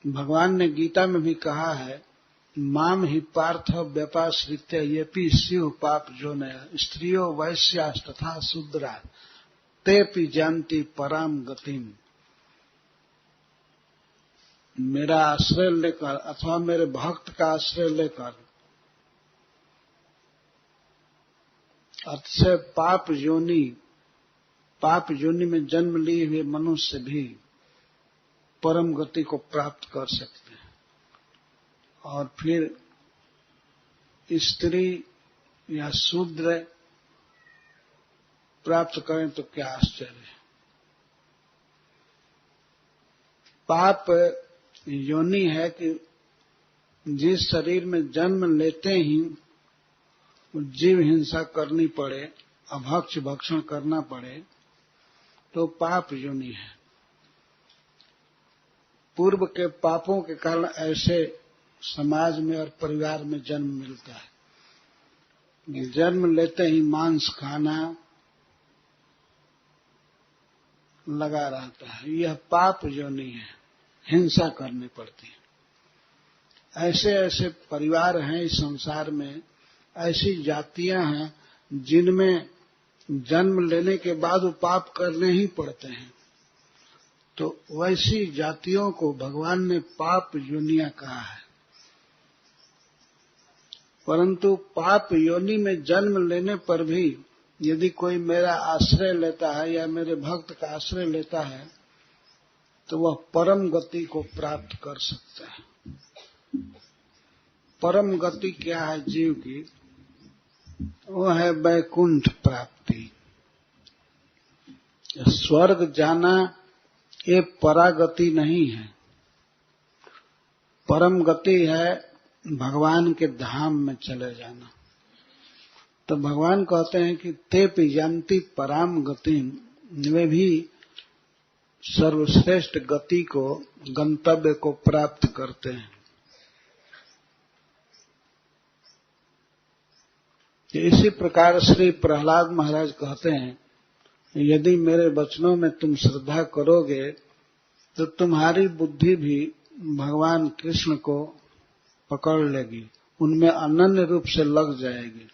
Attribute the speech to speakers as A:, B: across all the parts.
A: भगवान ने गीता में भी कहा है, माम ही पार्थ व्यपाश्रित्य येपि शिव पाप जोनय स्त्रियो वैश्यास तथा शूद्रा तेपि जानती पराम गतिम। मेरा आश्रय लेकर अथवा मेरे भक्त का आश्रय लेकर अतिशय पाप योनि में जन्म लिए हुए मनुष्य भी परम गति को प्राप्त कर सकते हैं। और फिर स्त्री या शूद्र प्राप्त करें तो क्या आश्चर्य है। पाप योनि है कि जिस शरीर में जन्म लेते ही जीव हिंसा करनी पड़े, अभक्ष भक्षण करना पड़े, तो पाप योनि है। पूर्व के पापों के कारण ऐसे समाज में और परिवार में जन्म मिलता है। जन्म लेते ही मांस खाना लगा रहता है, यह पाप योनि है, हिंसा करनी पड़ती है। ऐसे ऐसे परिवार हैं इस संसार में, ऐसी जातियां हैं जिनमें जन्म लेने के बाद वो पाप करने ही पड़ते हैं। तो वैसी जातियों को भगवान ने पाप योनियां कहा है। परंतु पाप योनि में जन्म लेने पर भी यदि कोई मेरा आश्रय लेता है या मेरे भक्त का आश्रय लेता है तो वह परम गति को प्राप्त कर सकता है। परम गति क्या है जीव की? वो है वैकुंठ प्राप्ति। स्वर्ग जाना ये परागति नहीं है, परम गति है भगवान के धाम में चले जाना। तो भगवान कहते हैं कि तेपि जानती पराम गतिम, वे भी सर्वश्रेष्ठ गति को, गंतव्य को प्राप्त करते हैं। इसी प्रकार श्री प्रहलाद महाराज कहते हैं, यदि मेरे वचनों में तुम श्रद्धा करोगे तो तुम्हारी बुद्धि भी भगवान कृष्ण को पकड़ लेगी, उनमें अनन्य रूप से लग जाएगी।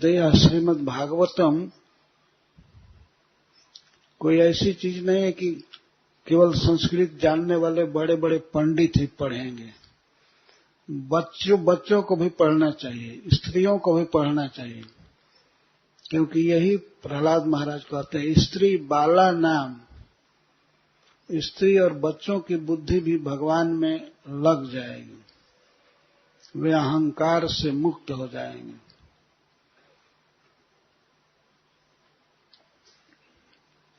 A: तो यह श्रीमद् भागवतम कोई ऐसी चीज नहीं है कि केवल संस्कृत जानने वाले बड़े बड़े पंडित ही पढ़ेंगे। बच्चों को भी पढ़ना चाहिए, स्त्रियों को भी पढ़ना चाहिए, क्योंकि यही प्रहलाद महाराज कहते हैं, स्त्री बाला नाम, स्त्री और बच्चों की बुद्धि भी भगवान में लग जाएगी, वे अहंकार से मुक्त हो जाएंगे।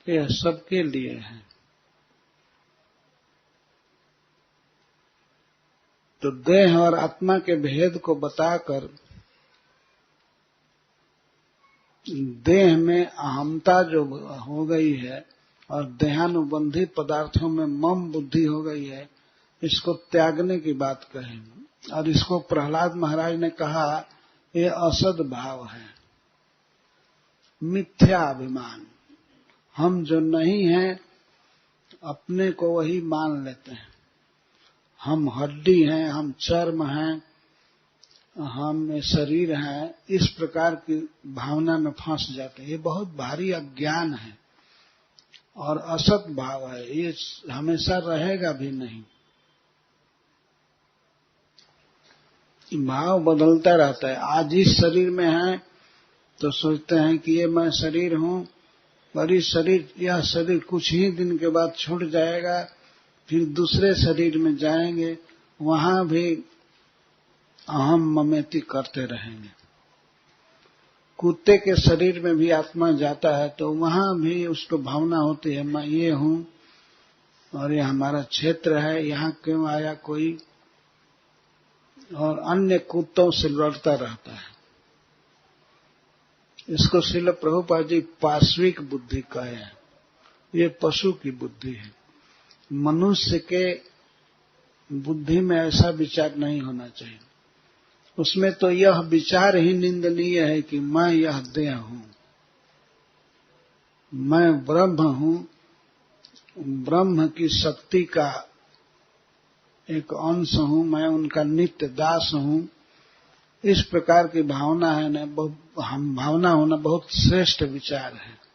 A: यह सबके लिए है। तो देह और आत्मा के भेद को बताकर देह में अहमता जो हो गई है और देहानुबंधी पदार्थों में मम बुद्धि हो गई है, इसको त्यागने की बात कही। और इसको प्रहलाद महाराज ने कहा ये असद भाव है, मिथ्या अभिमान। हम जो नहीं हैं अपने को वही मान लेते हैं, हम हड्डी हैं, हम चर्म हैं, हम शरीर हैं, इस प्रकार की भावना में फंस जाते हैं। ये बहुत भारी अज्ञान है और असत भाव है, ये हमेशा रहेगा भी नहीं। भाव बदलता रहता है। आज इस शरीर में है तो सोचते हैं कि ये मैं शरीर हूं, पर यह शरीर कुछ ही दिन के बाद छूट जाएगा, फिर दूसरे शरीर में जाएंगे, वहां भी अहम ममेति करते रहेंगे। कुत्ते के शरीर में भी आत्मा जाता है तो वहां भी उसको भावना होती है, मैं ये हूं और ये हमारा क्षेत्र है, यहाँ क्यों आया कोई, और अन्य कुत्तों से लड़ता रहता है। इसको श्रील प्रभुपाद जी पाश्विक बुद्धि कहे हैं। ये पशु की बुद्धि है। मनुष्य के बुद्धि में ऐसा विचार नहीं होना चाहिए। उसमें तो यह विचार ही निंदनीय है कि मैं यह देह हूं। मैं ब्रह्म हूँ, ब्रह्म की शक्ति का एक अंश हूँ, मैं उनका नित्य दास हूँ, इस प्रकार की भावना है न, हम भावना होना बहुत श्रेष्ठ विचार है।